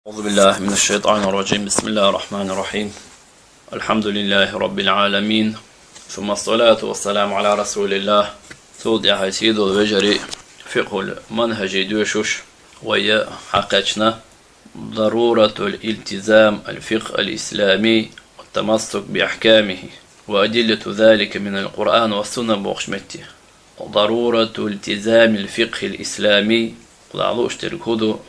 أعوذ بالله من الشيطان الرجيم. بسم الله الرحمن الرحيم. الحمد لله رب العالمين، ثم الصلاة والسلام على رسول الله. سودع سيد الوجري فقه المنهج دوشش ويا حقشنا ضرورة الالتزام الفقه الإسلامي والتمسك بأحكامه وأدلة ذلك من القرآن والسنة بوخشمتي. ضرورة التزام الفقه الإسلامي قلعلو اشتركودو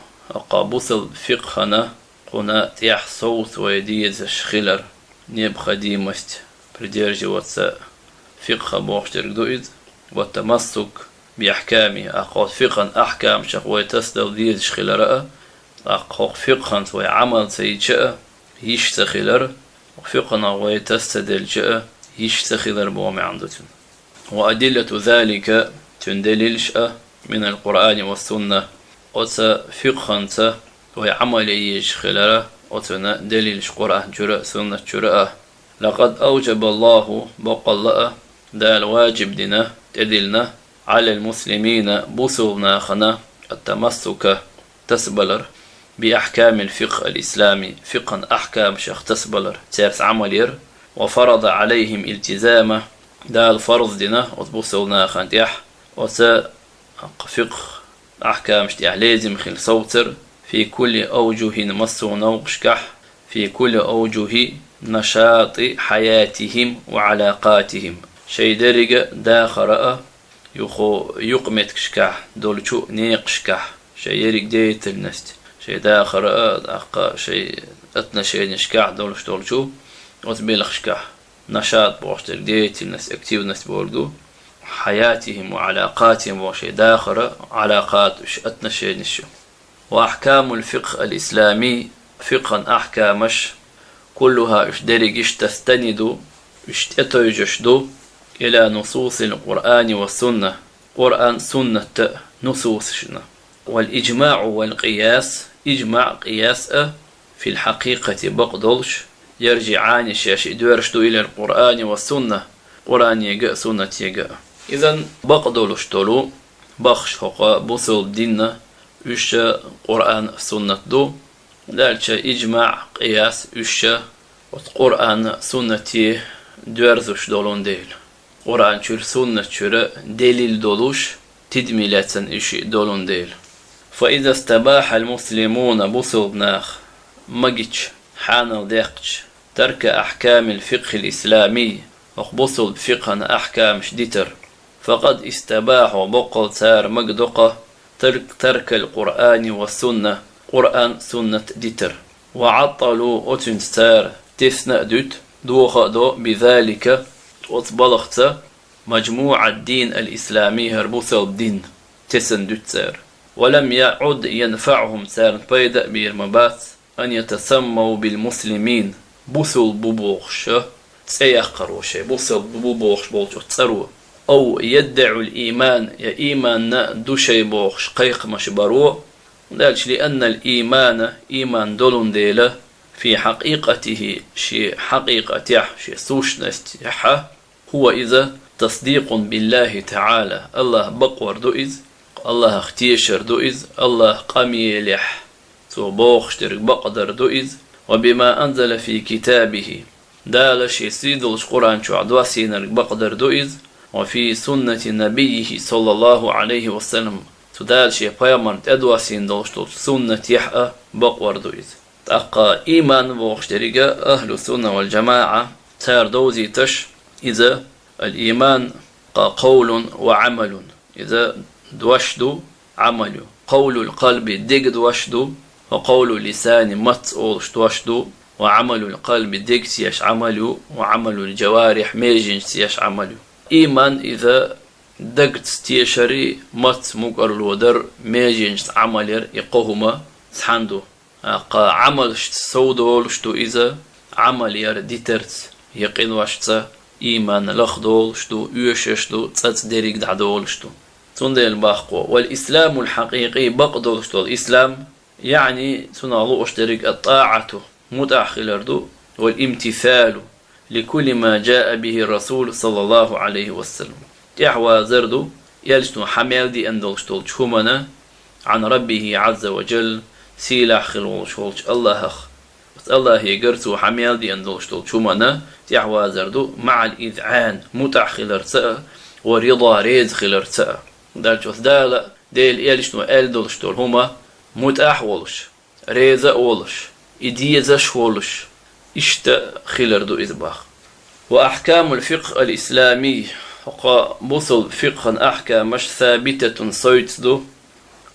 قابوسل فقهنا قنا تيح صوت ويديز شخيلر نيب خديمست بريديرجي واتسا فقه بوخشترك دوئد والتمسك بأحكامه أقود فقها أحكام شخوي تسدل ديز شخيلر أقود فقها ويعمل سيجاء هيش سخيلر وفقنا ويتستدل جاء هيش سخيلر بومي عندتون. وأدلة ذلك تندللش من القرآن والسنة وتا فقهنتا ويعمل يش خلره وتنا دليل قرآن جرأ سنة جرأ. لقد أوجب الله بقلاء دا الواجب دنا تدلنا على المسلمين بوصلنا خنا التمسك تسبلر بأحكام الفقه الإسلامي فقها أحكام شخ تسبلر تيرس عملير وفرض عليهم التزامه دا الفرض دنا وتبوصلنا خنتيح وتا فقه أحكام اشتيح لازم خل صوتر في كل أوجه نمسو نوقشكح في كل أوجه نشاط حياتهم وعلاقاتهم شي درجة داخرة يقمت كشكح دولشو نيقشكح شي يريك ديت النست شي داخرة داقا شي اتنا شي نشكح دولشو وتبيلخشكح نشاط بوشتر ديت النست اكتيف نست بوردو حياتهم وعلاقاتهم وشي داخل علاقات اتنا شي نشو. وأحكام الفقه الإسلامي فقها أحكامش كلها اشدرجش تستند اشتتوجشدو إلى نصوص القرآن والسنة قرآن سنة نصوصنا. والإجماع والقياس إجماع قياس في الحقيقة بقدلش يرجعان شاشي دورشدو إلى القرآن والسنة قرآن يجأ سنة يجأ. إذن بقدلش تلو بخش حقا بوصل ديننا وش قرآن سنة دو دالش إجماع قياس وش قرآن سنة دورزش دولون ديل قرآن شر سنة شر دليل دولوش تدميلاتن إشي دولون ديل. فإذا استباح المسلمون بوصل بناخ مجيش حان ديقش ترك أحكام الفقه الإسلامي وقبصل بفقها أحكام شديتر فقد استباحوا بقل سار مقدقة ترك القرآن والسنة قرآن سنة ديتر وعطلوا أتن سار تسنأ دوت دوخ دو بذلك وطبلغت مجموع الدين الإسلامي هربوصل الدين تسن دوت سار ولم يعد ينفعهم سار بيدا بيرمبات أن يتسموا بالمسلمين بوصل ببوخش سيقروا شيء بوصل ببوخش بولجو تسروا أو يدعوا الإيمان يا إيمان دو شي بوخش قيق مش برو دالش لأن الإيمان إيمان دولون ديلا في حقيقته شي حقيقة شي سوشنست هو إذا تصديق بالله تعالى الله بقور دوئز الله اختيشر دوئز الله قميلح تو بوخش ترك بقدر دوئز وبما أنزل في كتابه دالش يسيدلش قرآن شو عدواسينر بقدر دوئز وفي سنة نبيه صلى الله عليه وسلم تدالش يبايمر تدواسين دلشتو سنة يحأ بقور دوئز. تأقى إيمان بوخشتريقة أهل السنة والجماعة تار دوزي تش إذا الإيمان قول وعمل إذا دوشدو عمل قول القلب ديق دوشدو وقول اللسان متقولش دوشدو وعمل القلب ديك سياش عملو وعمل الجوارح ميجن سياش عملو. إيمان إذا دقت ستيشري مت مقر الودر ميجن عملير يقوهما سحندو قا عمل سودول شتو إذا عملير ديترت يقين واشتا إيمان لخدول شتو يوششتو تسات ديريك دعدول شتو تندي الباقو. والإسلام الحقيقي بقدول شتو الإسلام يعني تنالو اشترك الطاعة متأخلردو والامتثال لكل ما جاء به الرسول صلى الله عليه وسلم يحوى زردو يلجتو حمال دي اندلشتول شومنا عن ربه عز وجل سيلاح خلوش هولش الله أخ الله يقرتو حميل دي أندولش دول شمنا تيحوازردو مع الإذعان متع خلرتأ ورضا ريز خلرتأ دال جوث دال ديل إيلش نو إل دولش دول هما متع ولش ريز ولش إديزش ولش إشتا خلردو إذباخ. وأحكام الفقه الإسلامي بصل فقها أحكامش ثابتة صيتدو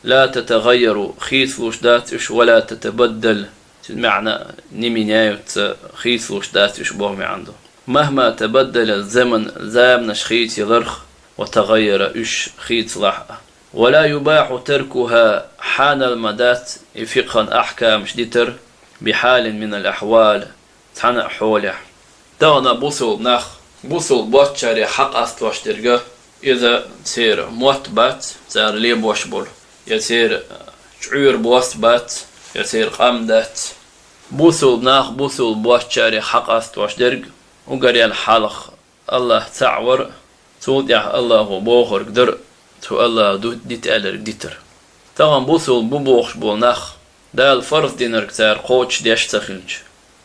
لا تتغير خيثلوش داتش ولا تتبدل معنى نمينايوت خيثلوش داتش بوهمي عنده مهما تبدل الزمن زامن شخيت يغرخ وتغير إش خيت لحقه ولا يباح تركها حان المدات فقها أحكام شديتر بحال من الأحوال تحنق حولح دانا بوصل نخ بوصل بوتشاري حق أستوش ترقه إذا تصير موت بات تصير لي بوش بول يصير شعور بوست بات يصير قامدات بوصل نخ بوصل بوتشاري حق أستوش ترق وقريان حلق الله تعور تود يا الله بوخر قدر تو الله ديت ألر ديتر طبعا بوصل بوخش بول نخ دا الفرض دينر كتار قوتش ديش تخلج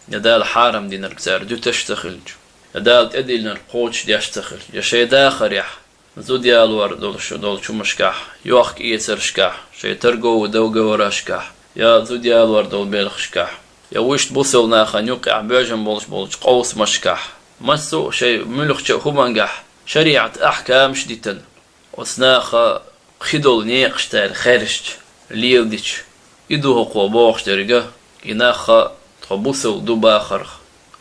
يدا الحارم دينر كتار دو تشتخلج يدا الأدينر قوتش ديش تخلج يا شي داخر يح زو ديالور دول شو مشكاح يوخك إيسر شكاح شي ترقو ودوقو وراشكاح يا زو ديالور دول بيلخ شكاح يا ويشت بوصل ناخا يوقع بيجن بولش قوس مشكاح مسو شي ملخ شو همانقاح شريعة أحكام شديتن وسناخا خدول نيقشتال خارجت ليلديش إدوه قوبوخش درجة إناخا تبوصل دوباخر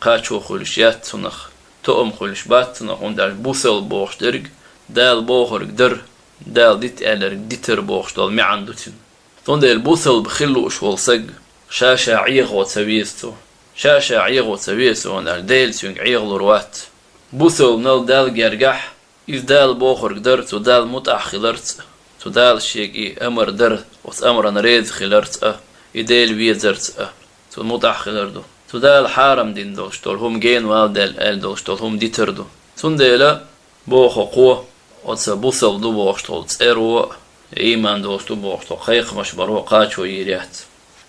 قاتشو خلشيات سنخ تؤم خلش بات سنخ وندال بوصل بوخش درج دال بوخر قدر دال ديت ألر ديتر بوخش دال معندوتين تون البوصل بخلو شوال سق شاشا عيغ وتسويستو شاشا عيغ وتسويستو وندال ديل سيونج عيغ لروات بوصل نال دال جرجح إذ دال بوخر قدر تو دال متأخلرت تو دال شيء أمر در وأمر نريد خلرت إديل ويزرت تو متأخلردو تو دال حارم دين دولش دول هم جين والدال آل دولش دول هم ديتردو تون ديلا بوخو قوة وتس بوصل دو بوخش دول تسيرو إيمان دولش دو بوخش دول خيق مشبرو قاتشو يريات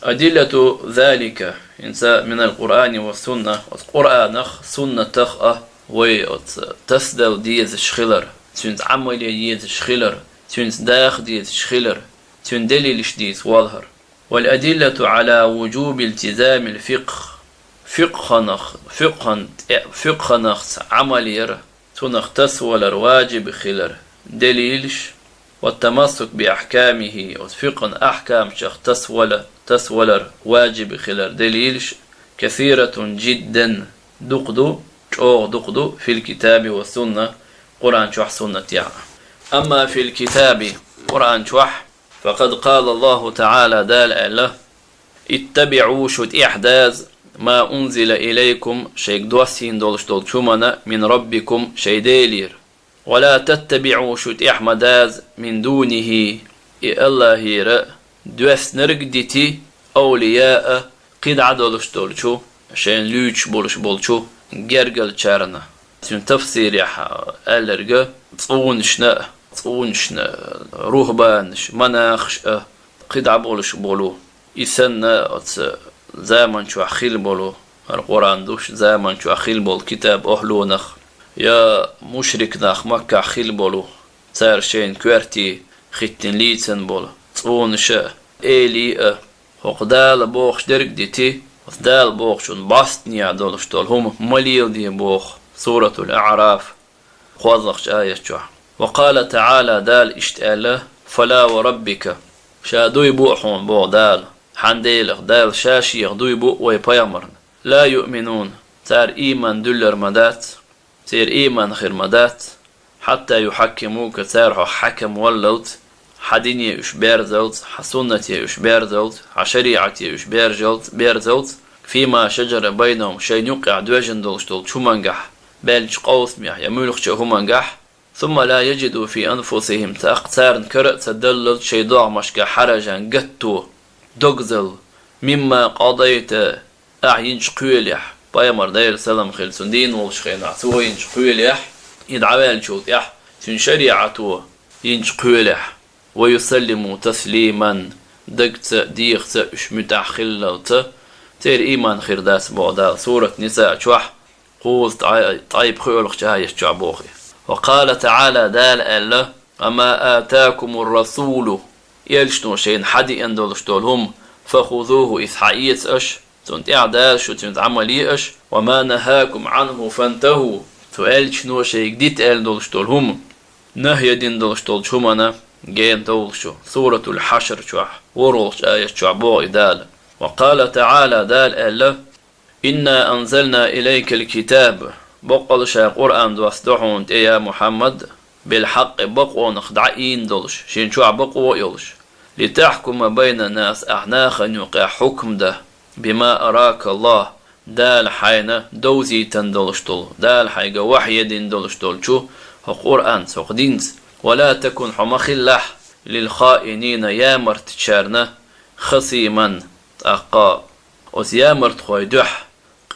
أدلة ذلك إنسا من القرآن والسنة والقرآن سنة تخ وتسدل ديز شخلر تنت عمل ديز شخلر تنت داخ ديز شخلر تنت دليل شديد واظهر والأدلة على وجوب التزام الفقه فقه نخ عمل ير تنخ تسول الواجب خلر دليلش والتمسك بأحكامه وفقه أحكام شخ تسول واجب خلر دليلش كثيرة جدا دقدو في الكتاب والسنة قرآن شوح سنة يعني. أما في الكتاب قرآن شوح فقد قال الله تعالى دال أله اتبعوا شد إحداث ما أنزل إليكم شيك دوسين دولش دول شمنا من ربكم شي ديلير ولا تتبعوا شد إحمداز من دونه الله يرى دوس نرقدتي أولياء قد عدولش دول شو شين لوش بولشو جرجل شارنا تون تفسير يا ألرجا تصونشنا روحبانش مناخش قد عبولش بولو يسنى زمان شو أخيل بولو القرآن دوش زمان شو أخيل بول كتاب أهلو نخ يا مشرك نخ مكة أخيل بولو صار شين كوارتي ختن ليتن بولو تصونش إلي وقدال بوخش درك ديتي وقدال بوخشون باستنيا دولش دول هم مليل دي بوخ سورة الأعراف خوازخش آية شو وقال تعالى دال اشتأله فلا وربك شادوي بوحون بو دال حنديلخ دال شاشي يغدوي بو ويبايمرن لا يؤمنون تار إيمان دولر مدات تير إيمان خير مدات حتى يحكموك تارحو حكم وللت حديني إش بيرزلت حسنتي إش بيرزلت عشريعتي إش بيرزلت فيما شجر بينهم شيء يقع دوجن دولش دول شو منجح بلش قوس ميح يمولخ شو منجح ثم لا يجدوا في أنفسهم تأقتار كرأ تدلل شيء ضاع مشكا حرجا قتو دقزل مما قضيت أعينش قويليح بايمر داير سلام خلصون دين والشخين عتوه ينش قويليح يدعوال شوت يح تنشريعتوه ينش قويليح ويسلموا تسليما دقت ديغت اش متاخلت تير ايمان خير داس بودا سورة نساء شوح قوز طيب خيولخ جاي الشعبوخي. وقال تعالى دال الله أما آتاكم الرسول يلشنو شين حدي اندولشتولهم فخذوه إسحاقيت أش تنت إعداد شو تنت عملي أش وما نهاكم عنه فانتهوا تقالشنو شي جديد اندولشتولهم نهي دين دولشتول شمنا جين دولشو سورة الحشر شوح ورولش آية شعبو إدال. وقال تعالى دال الله إنا أنزلنا إليك الكتاب بقل شا قرآن دوستحون يا محمد بالحق بقو نخدعين دولش شين شوع بقو يولش لتحكم بين الناس أحناخا يقع حكم ده بما أراك الله دال حينا دوزي تندولشتول دال حيقا وحي دين دولشتول شو قرآن سوق دينز ولا تكن حمخلح للخائنين يا مرتشارنا خصيما أقا وسيامرت خوي دح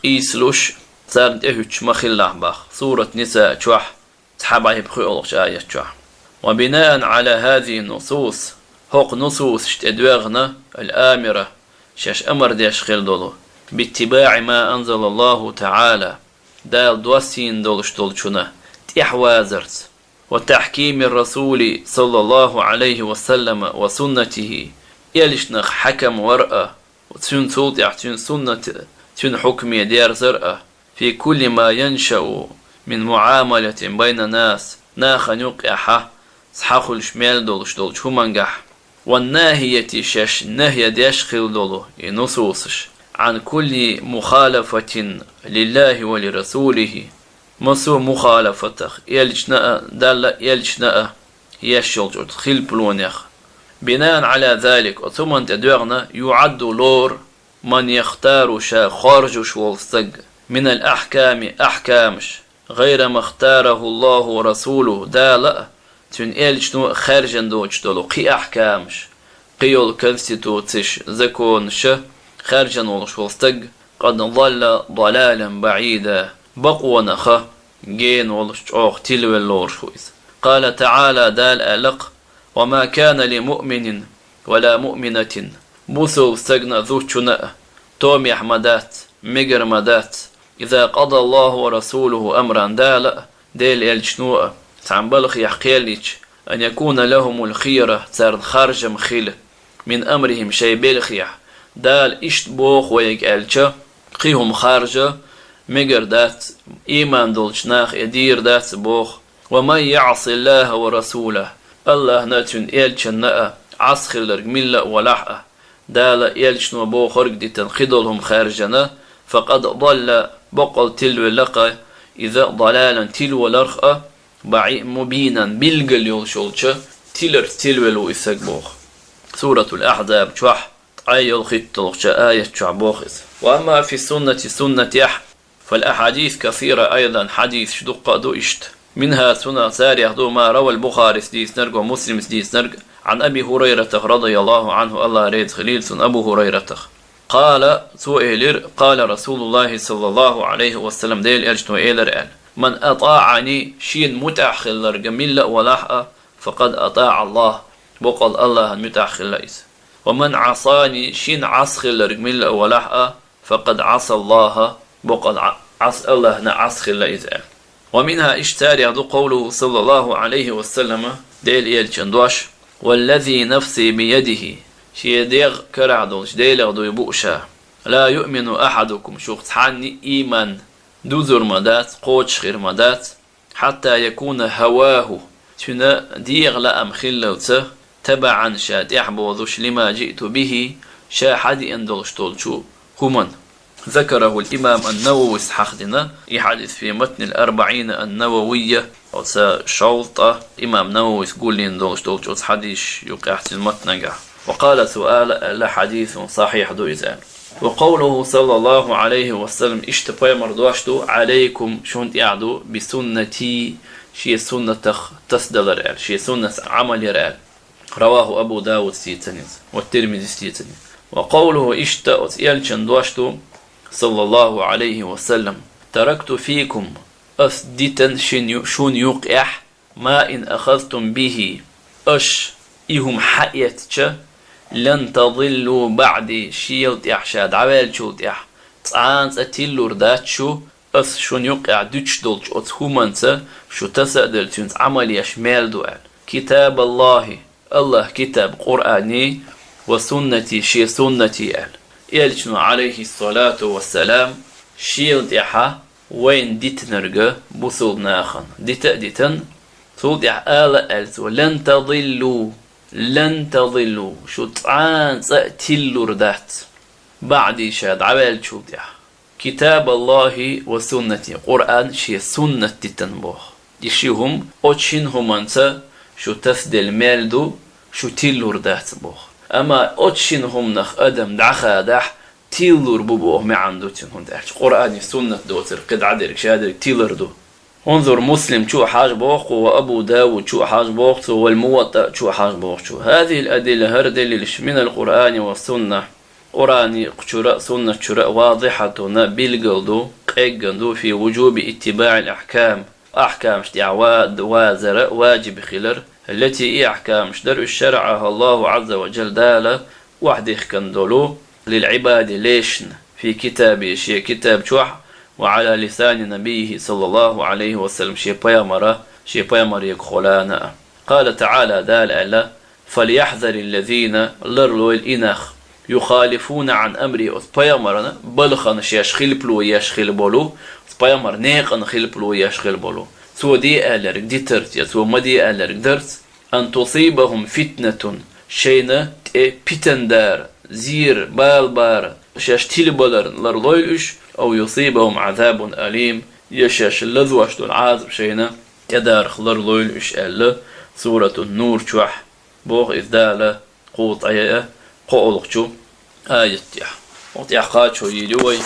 قيسلوش صارت إهوش مخلح باخ سورة نساء شوح تحبعي بخيولش آية شوح. وبناء على هذه النصوص هوق نصوص اشتدواغنا الآمرة شاش أمر ديش خيل دولو باتباع ما أنزل الله تعالى دال دوسين دولش دولشنا تحوازرت وتحكيم الرسول صلى الله عليه وسلم وسنته يلشنخ حكم ورقة وتشون توضع تشون سنة تشون حكم ديار زرقة في كل ما ينشأ من معاملة بين الناس ناخ نقعها صحاخ الشمال دولش دولش همانجح والناهية شاش نهي ديش خيل دولو ينصوصش عن كل مخالفة لله ولرسوله مسو مخالفتخ يلجناء دال يلجناء يشلج خيل بلونيخ. بناء على ذلك ثم تدوغنا يعد لور من يختار شا خارج شولستق من الأحكام أحكامش غير ما اختاره الله ورسوله دالا تن إلشنو خارجا دوجتلو قي أحكامش قيول كنستيتوتش زكونش خارجا ولشولستق قد ضل ضلالا بعيدا بقونخ جين ولشوخ تلو اللور شويس. قال تعالى دال ألق وما كان لمؤمن ولا مؤمنة بوثو استغنى ذوشنا توم يحمدات مجر مدات إذا قضى الله ورسوله أمرا دالا ديل الجنوء تعمبلخ يحقيليش أن يكون لهم الخيرة تار خارج مخيل من أمرهم شي بلخيح دال إشت بوخ ويقالش قيهم خارجة مجر دات إيمان دولشناخ يدير دات بوخ ومن يعصي الله ورسوله الله ناتون إلشنا عسخلر ملة ولحقة دالا إلشنو بو خرج دي تنخدلهم خارجنا فقد ضل بقل تلو اللقى إذا ضلالا تلو لرخة بعي مبينا بلقل يولشولش تلو لو إساق بوخ. سورة الأحزاب شوح آية الخطلق آية شعبوخس. وأما في سنة يح فالأحاديث كثيرة أيضا حديث شدق دو إشت منها سنة سارية دو ما روى البخاري سديس نرق ومسلم سديس نرق عن أبي هريرة رضي الله عنه الله ريد خليل سن أبو هريرة قال قال رسول الله صلى الله عليه وسلم ديل أرجتو إيلر من أطاعني شين متأخلر جميل ولاحقة فقد أطاع الله بقل الله متأخل ومن عصاني شين عسخلر جميل ولاحقة فقد عصى الله بقل عص الله نعسخل إذا. ومنها اشتاري قوله صلى الله عليه وسلم ديل إيلشندوش والذي نفسي بيده شي ديغ كرعدوش ديل دو يبوشا لا يؤمن أحدكم شوخت حاني إيمان دوزر مدات قوتش خير مدات حتى يكون هواه تنا ديغ لأم خلوته تبعا شاد يحبوذش لما جئت به شاحد اندلش طولشو همن. ذكره الإمام النووي حخدنا يحدث في متن الأربعين النووية أو شوطة إمام نووي يقول لي ندولش دولش حديث يقع المتن. وقال سؤال لحديث صحيح دو إذن. وقوله صلى الله عليه وسلم اشتبه مردوشتو عليكم شونت يعدو بسنتي شي سنة تسدل رأل شي سنة عمل رأل رواه أبو داود ستيتنيز والترمذي ستيتنيز. وقوله اشتأت يلشن دوشتو صلى الله عليه وسلم تركت فيكم أثدتا شون يقع ما إن أخذتم به أش إهم حقيتش لن تضلوا بعدي شيلت يحشاد عوال شوت يح تانس أتيلور داتشو أس شون يقع دوتش دولج أت هومانسا شو تسأدل تنس عمل يشمال دوال كتاب الله كتاب قرآني وسنتي شي سنتي يلجن عليه الصلاة والسلام شيلت يحا وين ديت نرجع بوصول ناخن ديتن صوت يح ألزو لن تضلوا شو تعان تلور دات بعد شاد عبال شو يح كتاب الله وسنتي قرآن شي سنة تنبوخ يشيهم أتشينهم أنت شو تفدل مالدو شو تلور دات بوخ أما أتشينهم نخ أدم دعخا دح تيلور بوبوه ما عنده تنهم داش قرآن سنة دوتر قد عدرك شادرك تيلر دو انظر مسلم شو حاج بوخ وأبو داود شو حاج بوخ والموطأ شو حاج بوخ شو هذه الأدلة هردلش من القرآن والسنة قرآني قشراء سنة شراء واضحة بالقلدو قيقندو في وجوب اتباع الأحكام أحكام شتعواد وازر واجب خلر التي أحكام شدر الشرعها الله عز وجل دالة وحده كندولو للعباد ليشن في كتاب شي كتاب شوح وعلى لسان نبيه صلى الله عليه وسلم شي بيامر يكخلانا قال تعالى دال ألا فليحذر الذين لرلو الإناخ يخالفون عن أمره بيامرنا بلخن يشخل بلو يشخل بولو بيامر نيقن خل بلو يشخل بولو سو دي ألرك دي ترتيا سو ما دي ألرك درس أن تصيبهم فتنة شينا بيتندار زير بالبار شاشتيل بولر لرلويلش أو يصيبهم عذاب أليم يشاش اللذوش دون عذاب شينا يدار لرلويلش ألا سورة النور شوح بوغ إذدالة قوط أيه قولقشو آية تيح وتيح قاتشو يلوي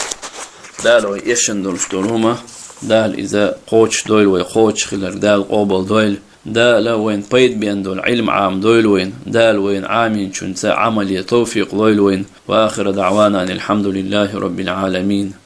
دالو يشندون شتونهما دال إذا قوتش دويل ويقوتش خلر دال قوبل دويل دال وين بيد بين دول علم عام دويل وين دال وين عامين شنسا عملية توفيق دويل وين وآخر دعوانا الحمد لله رب العالمين.